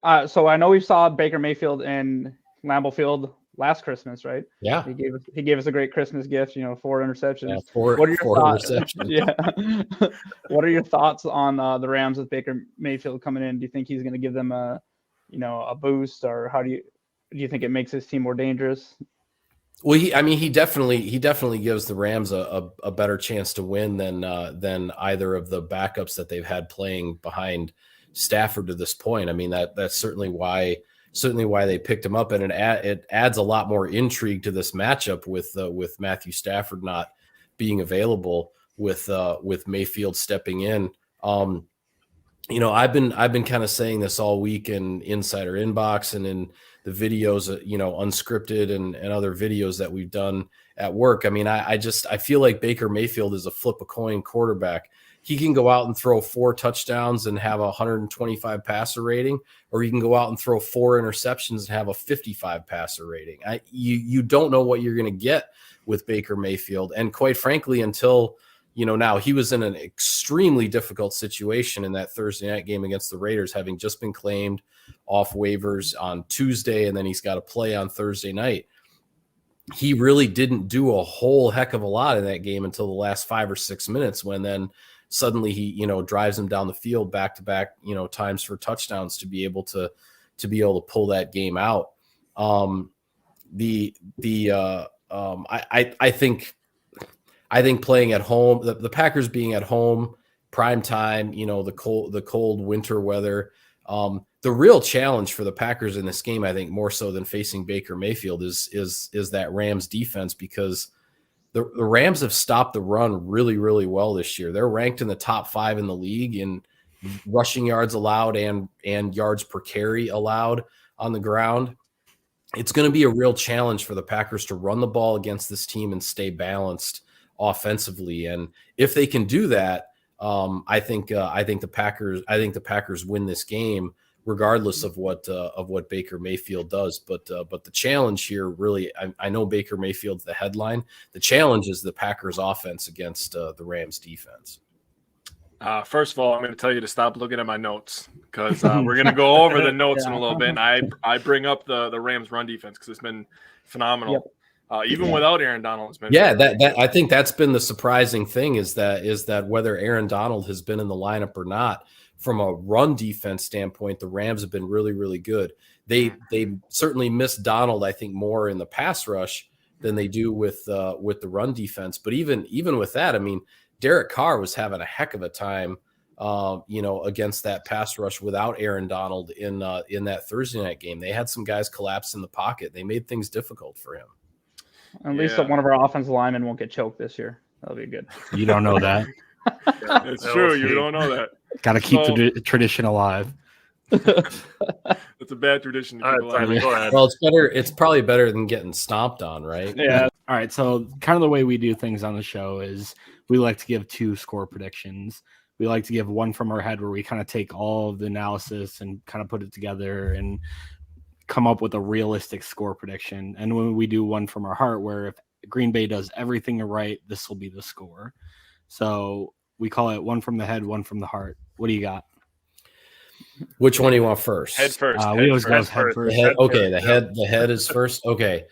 So I know we saw Baker Mayfield in Lambeau Field last Christmas, right? Yeah. He gave us a great Christmas gift, 4 interceptions. Yeah, What are your four thoughts? interceptions. Yeah. What are your thoughts on the Rams with Baker Mayfield coming in? Do you think he's going to give them a boost, or do you think it makes his team more dangerous? Well, he definitely gives the Rams a better chance to win than either of the backups that they've had playing behind Stafford to this point. I mean, that's certainly why they picked him up, and it adds a lot more intrigue to this matchup with Matthew Stafford not being available, with Mayfield stepping in. I've been kind of saying this all week in Insider Inbox and in the videos, unscripted and other videos that we've done at work. I mean, I feel like Baker Mayfield is a flip a coin quarterback. He can go out and throw 4 touchdowns and have a 125 passer rating, or he can go out and throw 4 interceptions and have a 55 passer rating. You don't know what you're going to get with Baker Mayfield. And quite frankly, until now he was in an extremely difficult situation in that Thursday night game against the Raiders, having just been claimed off waivers on Tuesday, and then he's got to play on Thursday night. He really didn't do a whole heck of a lot in that game until the last 5 or 6 minutes, when then suddenly he, drives him down the field back-to-back, times for touchdowns to be able to pull that game out. I think playing at home, the Packers being at home, prime time, the cold winter weather. The real challenge for the Packers in this game, I think, more so than facing Baker Mayfield, is that Rams defense, because the Rams have stopped the run really, really well this year. They're ranked in the top 5 in the league in rushing yards allowed and yards per carry allowed on the ground. It's going to be a real challenge for the Packers to run the ball against this team and stay balanced offensively. And if they can do that, I think the Packers win this game, regardless of what Baker Mayfield does. But the challenge here, really, I know Baker Mayfield's the headline. The challenge is the Packers offense against the Rams defense. First of all, I'm going to tell you to stop looking at my notes, because we're going to go over the notes in a little bit. And I bring up the Rams run defense because it's been phenomenal. Yep. Even without Aaron Donald, it's been that I think that's been the surprising thing, is that whether Aaron Donald has been in the lineup or not, from a run defense standpoint, the Rams have been really, really good. They certainly miss Donald, I think, more in the pass rush than they do with the run defense. But even with that, I mean, Derek Carr was having a heck of a time, against that pass rush without Aaron Donald in that Thursday night game. They had some guys collapse in the pocket. They made things difficult for him. At least one of our offensive linemen won't get choked this year. That'll be good. You don't know that. It's true. You don't know that. Got to keep the tradition alive. It's a bad tradition to keep alive. Go ahead. Well, it's probably better than getting stomped on, right? Yeah. All right. So kind of the way we do things on the show is we like to give 2 score predictions. We like to give one from our head, where we kind of take all of the analysis and kind of put it together and come up with a realistic score prediction. And when we do one from our heart, where if Green Bay does everything right, this will be the score. So we call it one from the head, one from the heart. What do you got? Which one do you want first? Head first. We always go head first. The head is first. Okay.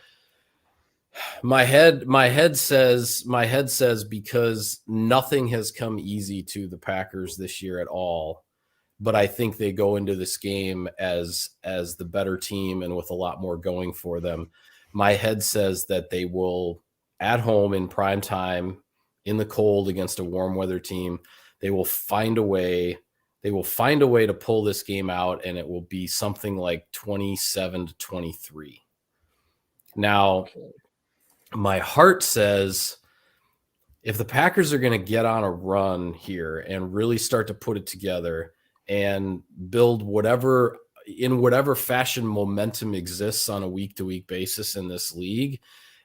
My head says because nothing has come easy to the Packers this year at all, but I think they go into this game as the better team and with a lot more going for them. My head says that they will, at home in prime time, in the cold against a warm weather team, they will find a way. They will find a way to pull this game out, and it will be something like 27-23. Now, my heart says if the Packers are going to get on a run here and really start to put it together and build whatever fashion momentum exists on a week-to-week basis in this league,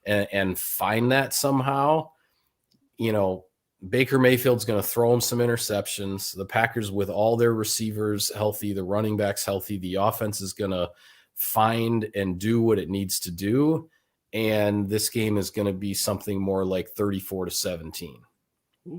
and find that somehow, Baker Mayfield's going to throw him some interceptions. The Packers, with all their receivers healthy, the running backs healthy, the offense is going to find and do what it needs to do. And this game is going to be something more like 34-17.